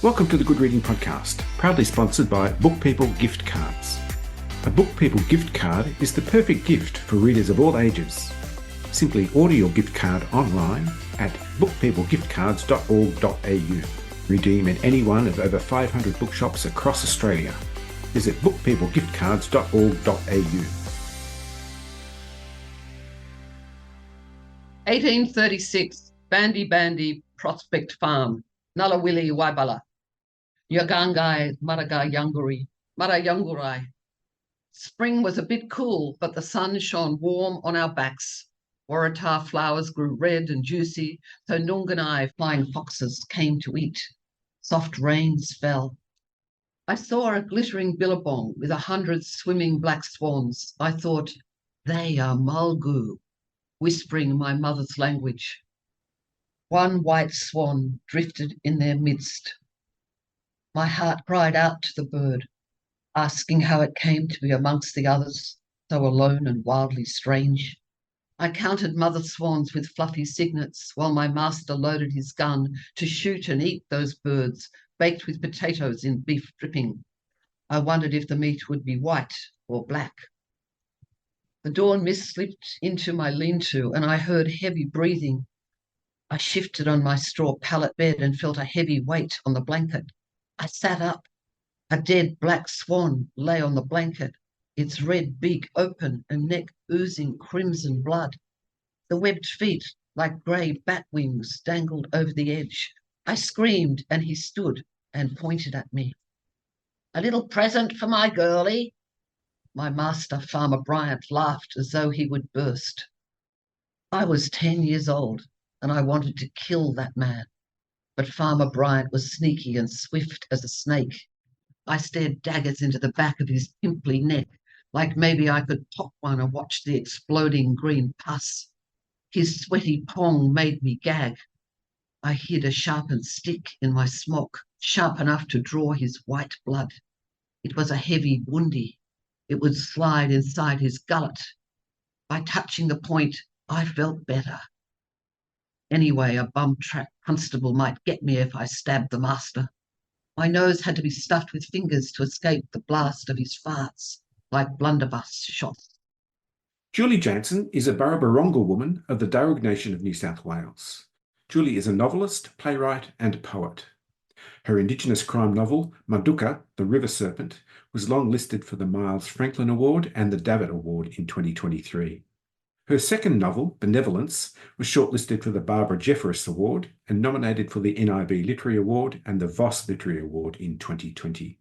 Welcome to the Good Reading Podcast, proudly sponsored by Book People Gift Cards. A Book People gift card is the perfect gift for readers of all ages. Simply order your gift card online at bookpeoplegiftcards.org.au. Redeem at any one of over 500 bookshops across Australia. Visit bookpeoplegiftcards.org.au. 1836, Bandy Prospect Farm, Nullawilli Waibala, Yagangai Marayungurai. Spring was a bit cool, but the sun shone warm on our backs. Waratah flowers grew red and juicy, so Nunganai flying foxes came to eat. Soft rains fell. I saw a glittering billabong with 100 swimming black swans. I thought, they are Mulgu, whispering my mother's language. One white swan drifted in their midst. My heart cried out to the bird, asking how it came to be amongst the others, so alone and wildly strange. I counted mother swans with fluffy cygnets while my master loaded his gun to shoot and eat those birds, baked with potatoes in beef dripping. I wondered if the meat would be white or black. The dawn mist slipped into my lean-to and I heard heavy breathing. I shifted on my straw pallet bed and felt a heavy weight on the blanket. I sat up. A dead black swan lay on the blanket, its red beak open and neck oozing crimson blood. The webbed feet, like grey bat wings, dangled over the edge. I screamed and he stood and pointed at me. "A little present for my girlie?" My master, Farmer Bryant, laughed as though he would burst. I was 10 years old and I wanted to kill that man. But Farmer Bryant was sneaky and swift as a snake. I stared daggers into the back of his pimply neck, like maybe I could pop one and watch the exploding green pus. His sweaty pong made me gag. I hid a sharpened stick in my smock, sharp enough to draw his white blood. It was a heavy wundi. It would slide inside his gullet. By touching the point, I felt better. Anyway, a bum-track constable might get me if I stabbed the master. My nose had to be stuffed with fingers to escape the blast of his farts, like blunderbuss shots. Julie Janson is a Barrabarongal woman of the Darug Nation of New South Wales. Julie is a novelist, playwright and poet. Her Indigenous crime novel, Maduka, the River Serpent, was long listed for the Miles Franklin Award and the Davitt Award in 2023. Her second novel, Benevolence, was shortlisted for the Barbara Jeffress Award and nominated for the NIB Literary Award and the Voss Literary Award in 2020.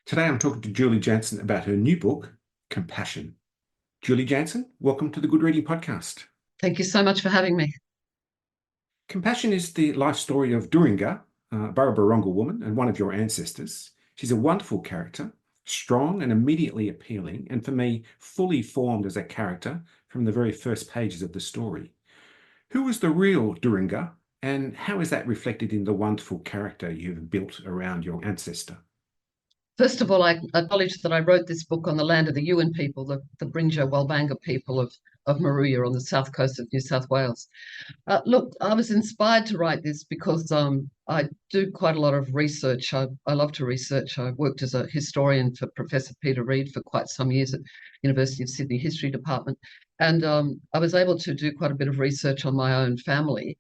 Today I'm talking to Julie Janson about her new book, Compassion. Julie Janson, welcome to the Good Reading Podcast. Thank you so much for having me. Compassion is the life story of Duringah, a Barrabarongal woman and one of your ancestors. She's a wonderful character, strong and immediately appealing, and for me, fully formed as a character from the very first pages of the story. Who was the real Duringah, and how is that reflected in the wonderful character you've built around your ancestor? First of all, I acknowledge that I wrote this book on the land of the Yuin people, the Brinja Walbanga people of Muraging on the south coast of New South Wales. Look, I was inspired to write this because I do quite a lot of research. I love to research. I worked as a historian for Professor Peter Reid for quite some years at University of Sydney History Department. And I was able to do quite a bit of research on my own family,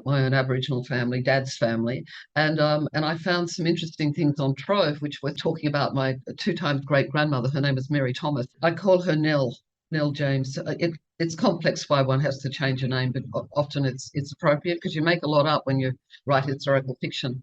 my own Aboriginal family, Dad's family. And I found some interesting things on Trove, which were talking about my 2-time great-grandmother. Her name was Mary Thomas. I call her Nell James. It's complex why one has to change a name, but often it's appropriate because you make a lot up when you write historical fiction.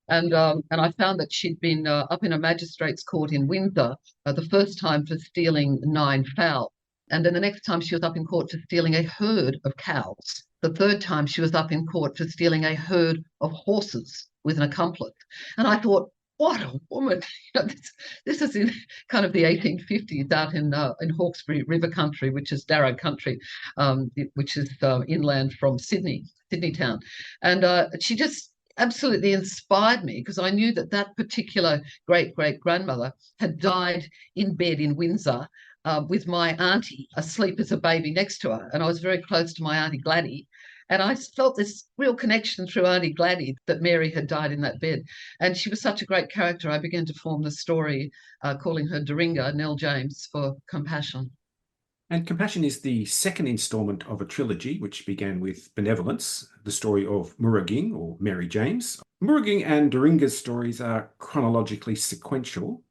And I found that she'd been up in a magistrate's court in Windsor the first time for stealing 9 fowl. And then the next time she was up in court for stealing a herd of cows. The third time she was up in court for stealing a herd of horses with an accomplice. And I thought, what a woman. This is in kind of the 1850s out in Hawkesbury River country, which is Darug country, which is inland from Sydney town. And she just absolutely inspired me because I knew that particular great-great-grandmother had died in bed in Windsor with my auntie asleep as a baby next to her. And I was very close to my auntie Gladdy. And I felt this real connection through Auntie Gladdy that Mary had died in that bed. And she was such a great character. I began to form the story, calling her Duringah, Nell James, for compassion. And Compassion is the second instalment of a trilogy which began with Benevolence, the story of Muraging or Mary James. Muraging and Duringah's stories are chronologically sequential.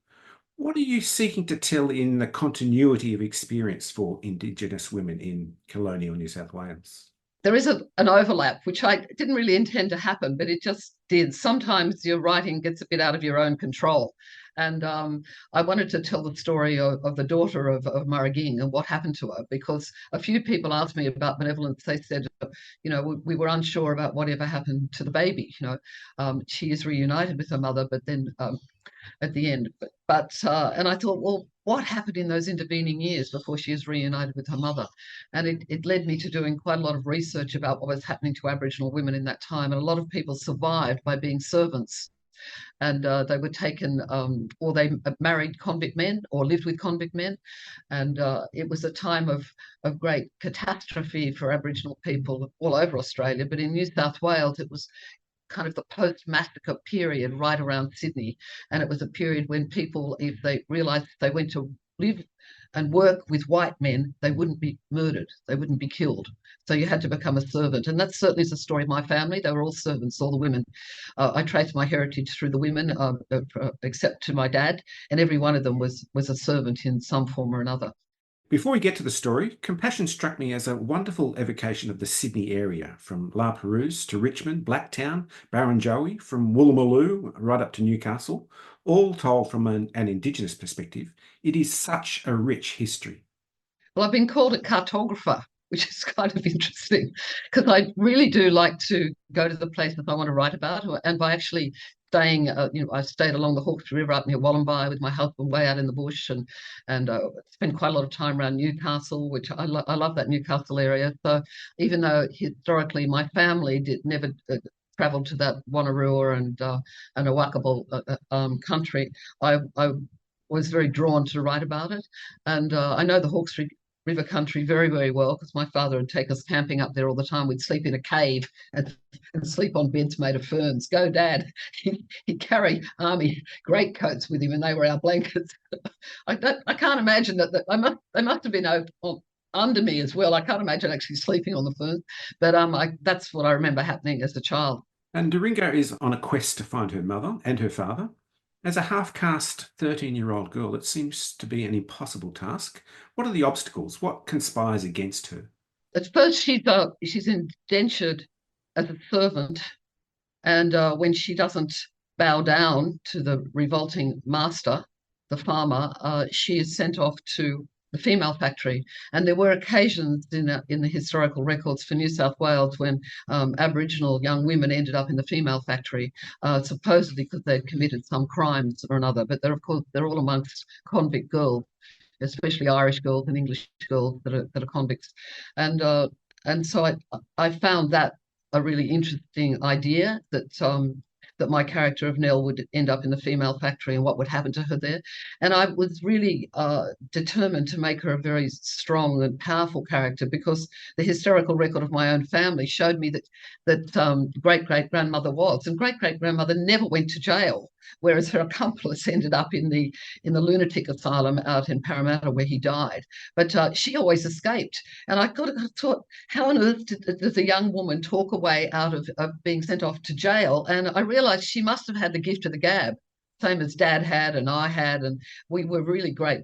What are you seeking to tell in the continuity of experience for Indigenous women in colonial New South Wales? There is an overlap, which I didn't really intend to happen, but it just did. Sometimes your writing gets a bit out of your own control. And I wanted to tell the story of the daughter of Muraging and what happened to her, because a few people asked me about Benevolence. They said, we were unsure about whatever happened to the baby. She is reunited with her mother, but then at the end. And I thought, well, what happened in those intervening years before she is reunited with her mother? And it led me to doing quite a lot of research about what was happening to Aboriginal women in that time. And a lot of people survived by being servants. And they were taken, or they married convict men or lived with convict men. And it was a time of great catastrophe for Aboriginal people all over Australia. But in New South Wales, it was kind of the post-massacre period right around Sydney. And it was a period when people, if they realised they went to live and work with white men, they wouldn't be murdered, they wouldn't be killed. So you had to become a servant. And that certainly is the story of my family. They were all servants, all the women. I traced my heritage through the women, except to my dad, and every one of them was a servant in some form or another. Before we get to the story, Compassion struck me as a wonderful evocation of the Sydney area, from La Perouse to Richmond, Blacktown, Barrenjoey, from Woolloomooloo right up to Newcastle, all told from an Indigenous perspective. It is such a rich history. Well, I've been called a cartographer, which is kind of interesting, because I really do like to go to the places I want to write about, and by actually staying, I stayed along the Hawkesbury River up near Wollombi with my husband, way out in the bush, and spent quite a lot of time around Newcastle, which I love that Newcastle area. So even though historically my family never travelled to that Wanneroo and Awakable country, I was very drawn to write about it, and I know the Hawkesbury River country very, very well, because my father would take us camping up there all the time. We'd sleep in a cave and sleep on beds made of ferns. Go, Dad. He'd carry army greatcoats with him, and they were our blankets. I can't imagine that they must have been under me as well. I can't imagine actually sleeping on the ferns, but that's what I remember happening as a child. And Duringah is on a quest to find her mother and her father. As a half-caste 13-year-old girl, it seems to be an impossible task. What are the obstacles? What conspires against her? At first, she's indentured as a servant, and when she doesn't bow down to the revolting master, the farmer, she is sent off to the female factory. And there were occasions in the historical records for New South Wales when Aboriginal young women ended up in the female factory, supposedly because they'd committed some crimes or another. But of course, they're all amongst convict girls, especially Irish girls and English girls that are convicts. And so I found that a really interesting idea, that my character of Nell would end up in the female factory and what would happen to her there. And I was really determined to make her a very strong and powerful character, because the historical record of my own family showed me that great-great-grandmother was, and great-great-grandmother never went to jail, whereas her accomplice ended up in the lunatic asylum out in Parramatta where he died. But she always escaped. And I thought, how on earth does a young woman talk a way out of being sent off to jail? And I realised she must have had the gift of the gab, same as Dad had and I had, and we were really great.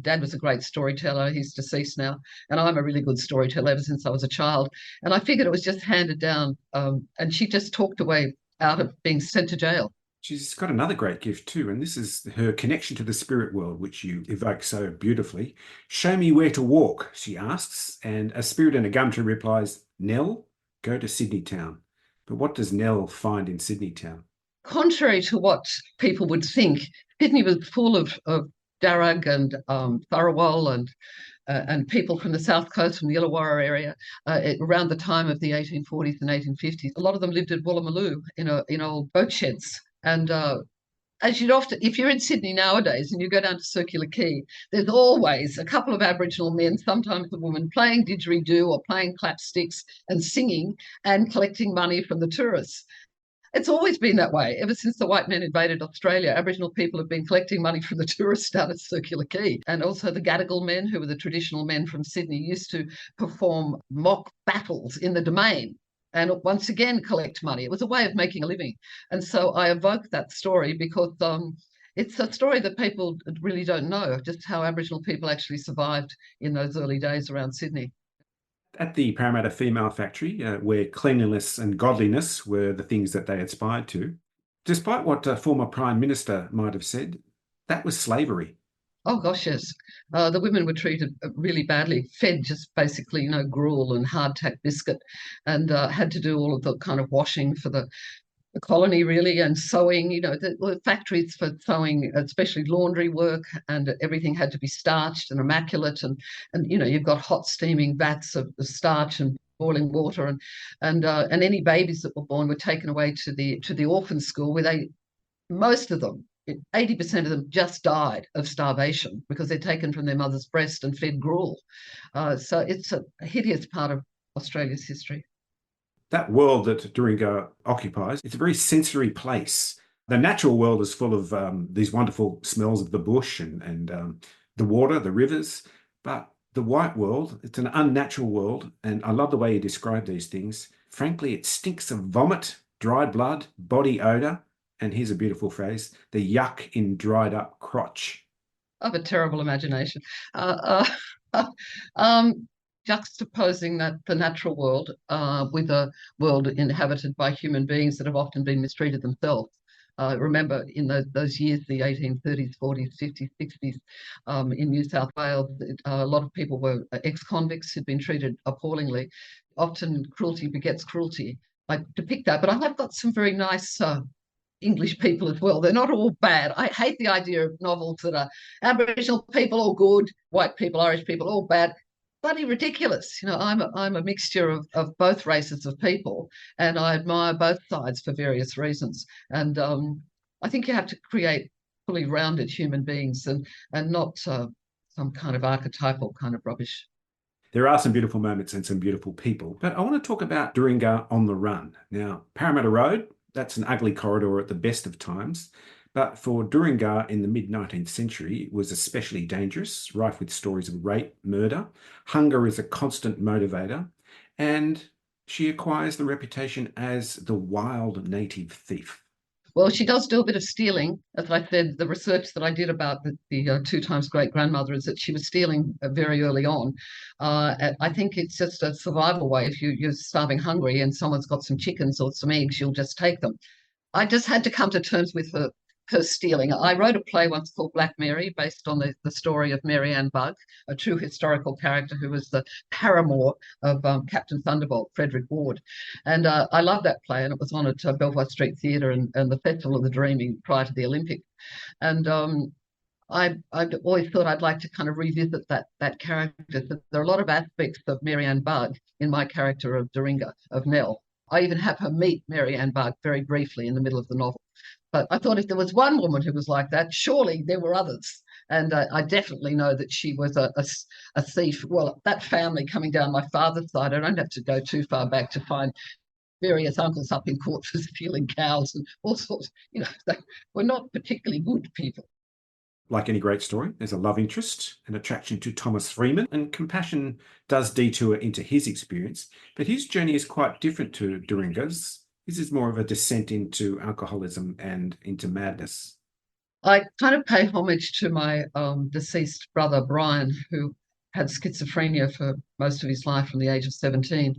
Dad was a great storyteller. He's deceased now, and I'm a really good storyteller ever since I was a child. And I figured it was just handed down, and she just talked away out of being sent to jail. She's got another great gift too, and this is her connection to the spirit world, which you evoke so beautifully. Show me where to walk, she asks, and a spirit in a gumtree replies, Nell, go to Sydney town. But what does Nell find in Sydney town? Contrary to what people would think, Sydney was full of Darug and Tharawal and people from the south coast, from the Illawarra area, around the time of the 1840s and 1850s. A lot of them lived at Woolloomooloo in old boat sheds. And as you'd often, if you're in Sydney nowadays and you go down to Circular Quay, there's always a couple of Aboriginal men, sometimes a woman, playing didgeridoo or playing clapsticks and singing and collecting money from the tourists. It's always been that way. Ever since the white men invaded Australia, Aboriginal people have been collecting money from the tourists down at Circular Quay. And also the Gadigal men, who were the traditional men from Sydney, used to perform mock battles in the Domain and once again collect money. It was a way of making a living. And so I evoke that story because it's a story that people really don't know, just how Aboriginal people actually survived in those early days around Sydney. At the Parramatta Female Factory, where cleanliness and godliness were the things that they aspired to, despite what a former Prime Minister might have said, that was slavery. Oh gosh, yes. The women were treated really badly, fed just basically, gruel and hardtack biscuit, and had to do all of the kind of washing for the colony, really, and sewing. The factories for sewing, especially laundry work, and everything had to be starched and immaculate. And you've got hot steaming vats of starch and boiling water, and any babies that were born were taken away to the orphan school, where most of them, 80% of them, just died of starvation because they're taken from their mother's breast and fed gruel. So it's a hideous part of Australia's history. That world that Duringah occupies, it's a very sensory place. The natural world is full of these wonderful smells of the bush and the water, the rivers. But the white world, it's an unnatural world. And I love the way you describe these things. Frankly, it stinks of vomit, dried blood, body odour. And here's a beautiful phrase, the yuck in dried up crotch. I have a terrible imagination. Um, Juxtaposing the natural world with a world inhabited by human beings that have often been mistreated themselves. Remember, in those years, the 1830s, 40s, 50s, 60s, in New South Wales, a lot of people were ex-convicts who'd been treated appallingly. Often cruelty begets cruelty. I depict that, but I have got some very nice English people as well. They're not all bad. I hate the idea of novels that are Aboriginal people all good, white people, Irish people all bad. Bloody ridiculous. I'm a mixture of both races of people, and I admire both sides for various reasons. And I think you have to create fully rounded human beings and not some kind of archetypal kind of rubbish. There are some beautiful moments and some beautiful people, but I want to talk about Duringah on the run. Now, Parramatta Road, that's an ugly corridor at the best of times. But for Duringah in the mid-19th century, it was especially dangerous, rife with stories of rape, murder. Hunger is a constant motivator. And she acquires the reputation as the wild native thief. Well, she does do a bit of stealing. As I said, the research that I did about the two times great grandmother is that she was stealing very early on. I think it's just a survival way. If you're starving hungry and someone's got some chickens or some eggs, you'll just take them. I just had to come to terms with her stealing. I wrote a play once called Black Mary, based on the story of Mary Ann Bugg, a true historical character who was the paramour of Captain Thunderbolt, Frederick Ward. And I love that play, and it was on at Belvoir Street Theatre and the Festival of the Dreaming prior to the Olympics. And I'd always thought I'd like to kind of revisit that character. So there are a lot of aspects of Mary Ann Bugg in my character of Duringah, of Nell. I even have her meet Mary Ann Bugg very briefly in the middle of the novel. But I thought if there was one woman who was like that, surely there were others. And I definitely know that she was a thief. Well, that family coming down my father's side, I don't have to go too far back to find various uncles up in court for stealing cows and all sorts. They were not particularly good people. Like any great story, there's a love interest, an attraction to Thomas Freeman, and compassion does detour into his experience. But his journey is quite different to Duringah's. This is more of a descent into alcoholism and into madness. I kind of pay homage to my deceased brother, Brian, who had schizophrenia for most of his life from the age of 17.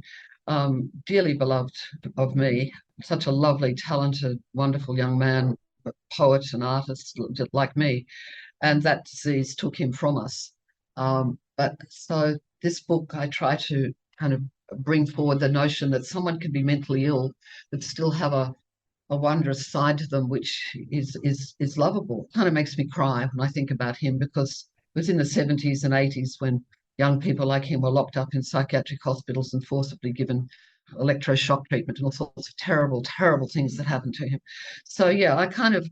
Dearly beloved of me, such a lovely, talented, wonderful young man, poet and artist like me. And that disease took him from us. But so this book, I try to kind of bring forward the notion that someone can be mentally ill but still have a wondrous side to them which is lovable. It kind of makes me cry when I think about him, because it was in the 70s and 80s when young people like him were locked up in psychiatric hospitals and forcibly given electroshock treatment and all sorts of terrible, terrible things that happened to him. So yeah, I kind of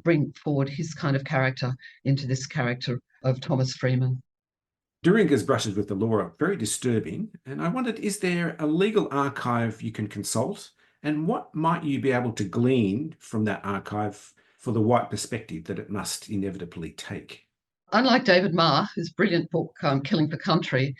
bring forward his kind of character into this character of Thomas Freeman. Duringah's brushes with the law are very disturbing, and I wondered, is there a legal archive you can consult, and what might you be able to glean from that archive for the white perspective that it must inevitably take? Unlike David Marr, whose brilliant book, Killing for Country,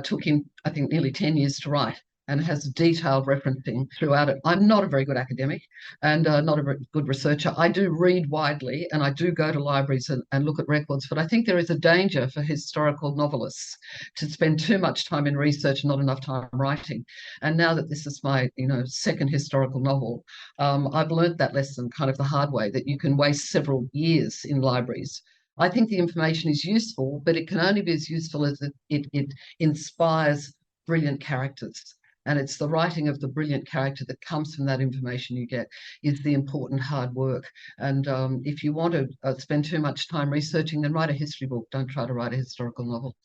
took him, I think, nearly 10 years to write and has detailed referencing throughout it. I'm not a very good academic and not a very good researcher. I do read widely and I do go to libraries and look at records, but I think there is a danger for historical novelists to spend too much time in research and not enough time writing. And now that this is my, second historical novel, I've learned that lesson kind of the hard way, that you can waste several years in libraries. I think the information is useful, but it can only be as useful as it inspires brilliant characters. And it's the writing of the brilliant character that comes from that information you get is the important hard work. And if you want to spend too much time researching, then write a history book. Don't try to write a historical novel.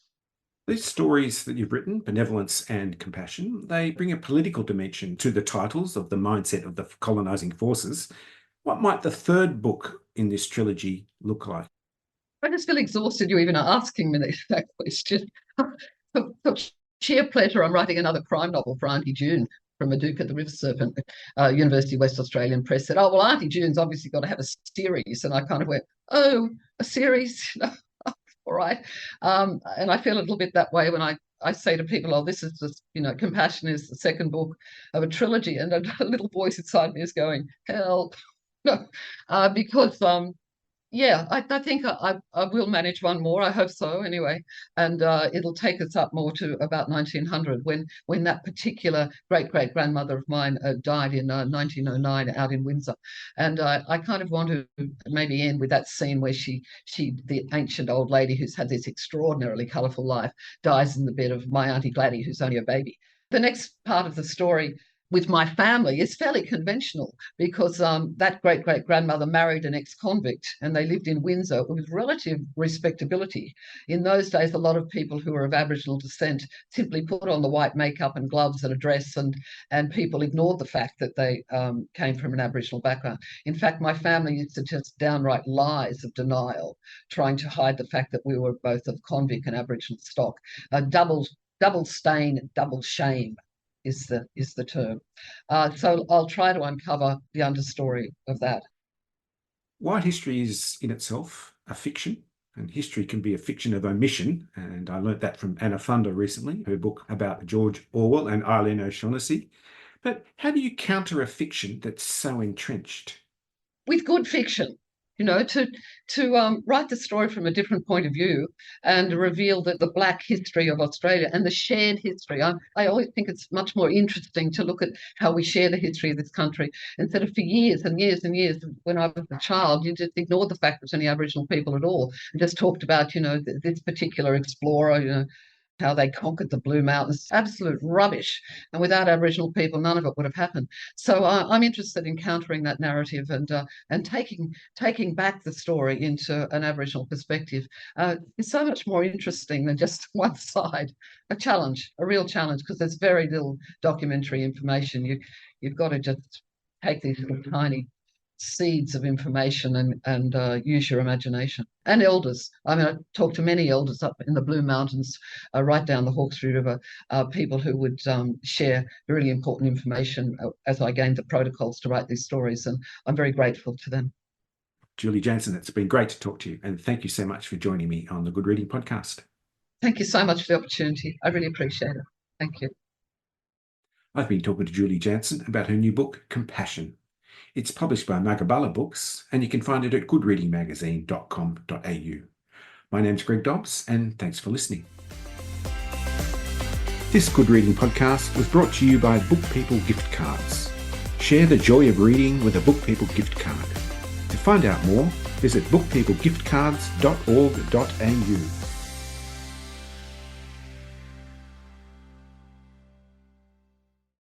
These stories that you've written, Benevolence and Compassion, they bring a political dimension to the titles of the mindset of the colonising forces. What might the third book in this trilogy look like? I just feel exhausted you even asking me that question. For sheer pleasure, I'm writing another crime novel for Auntie June from Maduka the River Serpent. University of West Australian Press said, oh, well, Auntie June's obviously got to have a series. And I kind of went, oh, a series? All right. And I feel a little bit that way when I say to people, oh, this is just, Compassion is the second book of a trilogy. And a little voice inside me is going, help. No, because yeah, I think I will manage one more. I hope so anyway. And it'll take us up more to about 1900 when that particular great-great-grandmother of mine died in 1909 out in Windsor. And I kind of want to maybe end with that scene where she, the ancient old lady who's had this extraordinarily colourful life, dies in the bed of my Auntie Gladdy, who's only a baby. The next part of the story with my family is fairly conventional because that great-great-grandmother married an ex-convict and they lived in Windsor with relative respectability. In those days, a lot of people who were of Aboriginal descent simply put on the white makeup and gloves and a dress, and people ignored the fact that they came from an Aboriginal background. In fact, my family used to just downright lies of denial, trying to hide the fact that we were both of convict and Aboriginal stock. Double stain, double shame is the term. So I'll try to uncover the understory of that. White history is in itself a fiction, and history can be a fiction of omission. And I learnt that from Anna Funder recently, her book about George Orwell and Eileen O'Shaughnessy. But how do you counter a fiction that's so entrenched? With good fiction. To write the story from a different point of view and reveal that the Black history of Australia and the shared history. I always think it's much more interesting to look at how we share the history of this country instead of for years and years and years. When I was a child, you just ignored the fact there's any Aboriginal people at all and just talked about, this particular explorer, how they conquered the Blue Mountains. Absolute rubbish. And without Aboriginal people, none of it would have happened. So I'm interested in countering that narrative and taking back the story into an Aboriginal perspective. It's so much more interesting than just one side. A real challenge, because there's very little documentary information. You've got to just take these little tiny seeds of information and use your imagination. And elders. I mean, I talked to many elders up in the Blue Mountains, right down the Hawkesbury River, people who would share really important information as I gained the protocols to write these stories. And I'm very grateful to them. Julie Janson, it's been great to talk to you. And thank you so much for joining me on the Good Reading Podcast. Thank you so much for the opportunity. I really appreciate it. Thank you. I've been talking to Julie Janson about her new book, Compassion. It's published by Magabala Books, and you can find it at goodreadingmagazine.com.au. My name's Greg Dobbs, and thanks for listening. This Good Reading Podcast was brought to you by Book People Gift Cards. Share the joy of reading with a Book People gift card. To find out more, visit bookpeoplegiftcards.org.au.